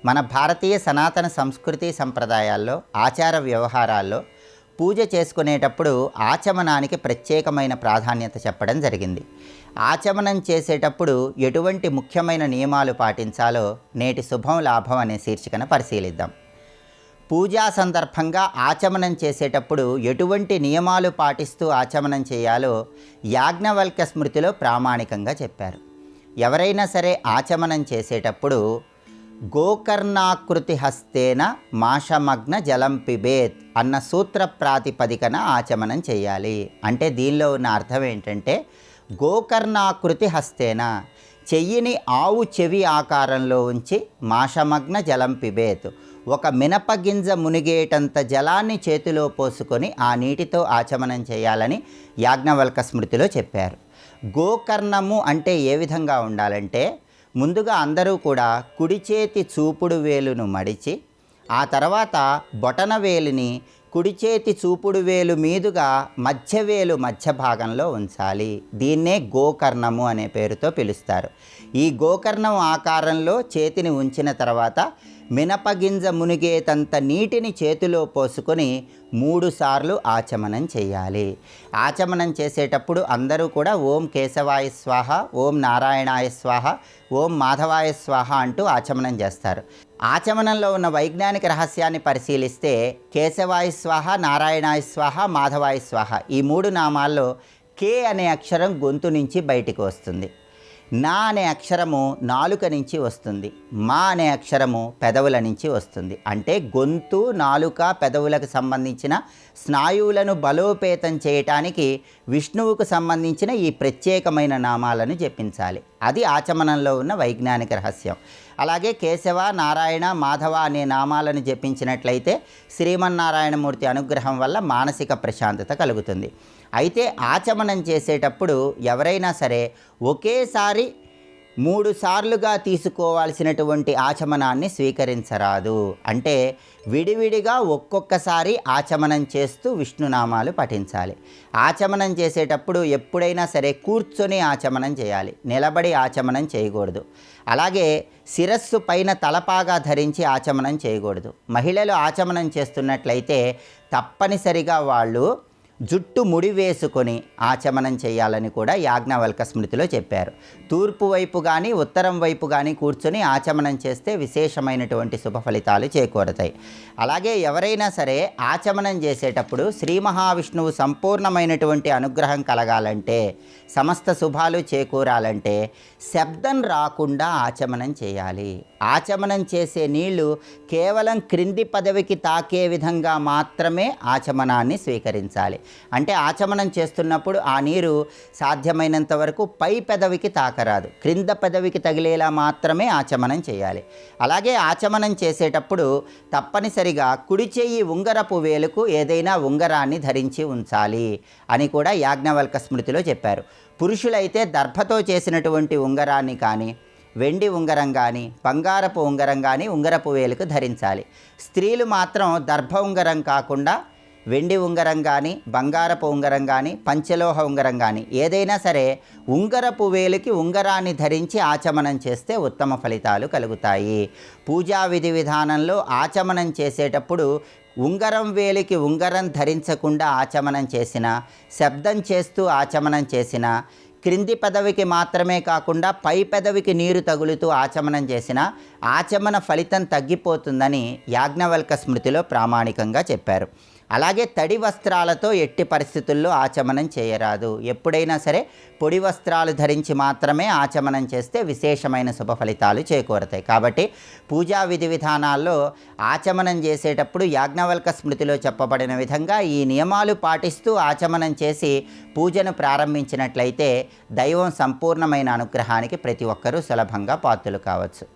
మన భారతీయ సనాతన సంస్కృతి సంప్రదాయాల్లో ఆచార వ్యవహారాల్లో పూజ చేసుకునేటప్పుడు ఆచమనానికి ప్రత్యేకమైన ప్రాధాన్యత చెప్పడం జరిగింది. ఆచమనం చేసేటప్పుడు ఎటువంటి ముఖ్యమైన నియమాలు పాటించాలో నేటి శుభం లాభం అనే శీర్షికన పరిశీలిద్దాం. పూజా సందర్భంగా ఆచమనం చేసేటప్పుడు ఎటువంటి నియమాలు పాటిస్తూ ఆచమనం చేయాలో యాజ్ఞవల్క్య స్మృతిలో ప్రామాణికంగా చెప్పారు. ఎవరైనా సరే ఆచమనం చేసేటప్పుడు గోకర్ణాకృతి హస్తేన మాషమగ్న జలం పిబేత్ అన్న సూత్ర ప్రాతిపదికన ఆచమనం చేయాలి. అంటే దీనిలో ఉన్న అర్థం ఏంటంటే, గోకర్ణాకృతి హస్తేన చెయ్యిని ఆవు చెవి ఆకారంలో ఉంచి మాషమగ్న జలం పిబేత్, ఒక మినపగింజ మునిగేటంత జలాన్ని చేతిలో పోసుకొని ఆ నీటితో ఆచమనం చేయాలని యాజ్ఞవల్క స్మృతిలో చెప్పారు. గోకర్ణము అంటే ఏ విధంగా ఉండాలంటే, ముందుగా అందరూ కూడా కుడి చేతి చూపుడు వేలును మడిచి, ఆ తర్వాత బొటన వేలుని కుడి చేతి చూపుడు వేలు మీదుగా మధ్యవేలు మధ్య భాగంలో ఉంచాలి. దీన్నే గోకర్ణము అనే పేరుతో పిలుస్తారు. ఈ గోకర్ణం ఆకారంలో చేతిని ఉంచిన తర్వాత మినపగింజ మునిగేతంత నీటిని చేతిలో పోసుకొని 3 సార్లు ఆచమనం చేయాలి. ఆచమనం చేసేటప్పుడు అందరూ కూడా ఓం కేశవాయ స్వాహ, ఓం నారాయణాయ స్వాహ, ఓం మాధవాయ స్వాహ అంటూ ఆచమనం చేస్తారు. ఆచమనంలో ఉన్న వైజ్ఞానిక రహస్యాన్ని పరిశీలిస్తే కేశవాయ స్వాహ, నారాయణాయ స్వాహ, మాధవాయ స్వాహ ఈ 3 నామాల్లో కే అనే అక్షరం గొంతు నుంచి బయటికి వస్తుంది. నా అనే అక్షరము నాలుక నుంచి వస్తుంది. మా అనే అక్షరము పెదవుల నుంచి వస్తుంది. అంటే గొంతు, నాలుక, పెదవులకు సంబంధించిన స్నాయువులను బలోపేతం చేయటానికి విష్ణువుకు సంబంధించిన ఈ ప్రత్యేకమైన నామాలను జపించాలి. అది ఆచమనంలో ఉన్న వైజ్ఞానిక రహస్యం. అలాగే కేశవ, నారాయణ, మాధవ అనే నామాలను జపించినట్లయితే శ్రీమన్నారాయణమూర్తి అనుగ్రహం వల్ల మానసిక ప్రశాంతత కలుగుతుంది. అయితే ఆచమనం చేసేటప్పుడు ఎవరైనా సరే ఒకేసారి 3 సార్లుగా తీసుకోవాల్సినటువంటి ఆచమనాన్ని స్వీకరించరాదు. అంటే విడివిడిగా ఒక్కొక్కసారి ఆచమనం చేస్తూ విష్ణునామాలు పఠించాలి. ఆచమనం చేసేటప్పుడు ఎప్పుడైనా సరే కూర్చొని ఆచమనం చేయాలి, నిలబడి ఆచమనం చేయకూడదు. అలాగే శిరస్సు పైన తలపాగా ధరించి ఆచమనం చేయకూడదు. మహిళలు ఆచమనం చేస్తున్నట్లయితే తప్పనిసరిగా వాళ్ళు జుట్టు ముడి వేసుకొని ఆచమనం చేయాలని కూడా యాజ్ఞవల్క స్మృతిలో చెప్పారు. తూర్పు వైపు కానీ ఉత్తరం వైపు కానీ కూర్చొని ఆచమనం చేస్తే విశేషమైనటువంటి శుభ ఫలితాలు చేకూరతాయి. అలాగే ఎవరైనా సరే ఆచమనం చేసేటప్పుడు శ్రీ మహావిష్ణువు సంపూర్ణమైనటువంటి అనుగ్రహం కలగాలంటే, సమస్త శుభాలు చేకూరాలంటే శబ్దం రాకుండా ఆచమనం చేయాలి. ఆచమనం చేసే నీళ్లు కేవలం క్రింది పదవికి తాకే విధంగా మాత్రమే ఆచమనాన్ని స్వీకరించాలి. అంటే ఆచమనం చేస్తున్నప్పుడు ఆ నీరు సాధ్యమైనంత వరకు పై పెదవికి తాకరాదు, క్రింద పెదవికి తగిలేలా మాత్రమే ఆచమనం చేయాలి. అలాగే ఆచమనం చేసేటప్పుడు తప్పనిసరిగా కుడి చెయ్యి ఉంగరపు వేలుకు ఏదైనా ఉంగరాన్ని ధరించి ఉంచాలి అని కూడా యాజ్ఞవల్క స్మృతిలో చెప్పారు. పురుషులైతే దర్భతో చేసినటువంటి ఉంగరాన్ని కానీ, వెండి ఉంగరం కానీ, బంగారపు ఉంగరం కానీ ఉంగరపు వేలుకు ధరించాలి. స్త్రీలు మాత్రం దర్భ ఉంగరం కాకుండా వెండి ఉంగరం కానీ, బంగారపు ఉంగరం కానీ, పంచలోహ ఉంగరం కానీ ఏదైనా సరే ఉంగరపు వేలుకి ఉంగరాన్ని ధరించి ఆచమనం చేస్తే ఉత్తమ ఫలితాలు కలుగుతాయి. పూజా విధి విధానంలో ఆచమనం చేసేటప్పుడు ఉంగరం వేలికి ఉంగరం ధరించకుండా ఆచమనం చేసిన, శబ్దం చేస్తూ ఆచమనం చేసిన, క్రింది పెదవికి మాత్రమే కాకుండా పై పెదవికి నీరు తగులుతూ ఆచమనం చేసిన ఆచమన ఫలితం తగ్గిపోతుందని యాజ్ఞవల్క స్మృతిలో ప్రామాణికంగా చెప్పారు. అలాగే తడి వస్త్రాలతో ఎట్టి పరిస్థితుల్లో ఆచమనం చేయరాదు. ఎప్పుడైనా సరే పొడి వస్త్రాలు ధరించి మాత్రమే ఆచమనం చేస్తే విశేషమైన శుభ ఫలితాలు చేకూరతాయి. కాబట్టి పూజా విధి విధానాల్లో ఆచమనం చేసేటప్పుడు యాజ్ఞవల్క స్మృతిలో చెప్పబడిన విధంగా ఈ నియమాలు పాటిస్తూ ఆచమనం చేసి పూజను ప్రారంభించినట్లయితే దైవం సంపూర్ణమైన అనుగ్రహానికి ప్రతి ఒక్కరూ సులభంగా పాత్రులు కావచ్చు.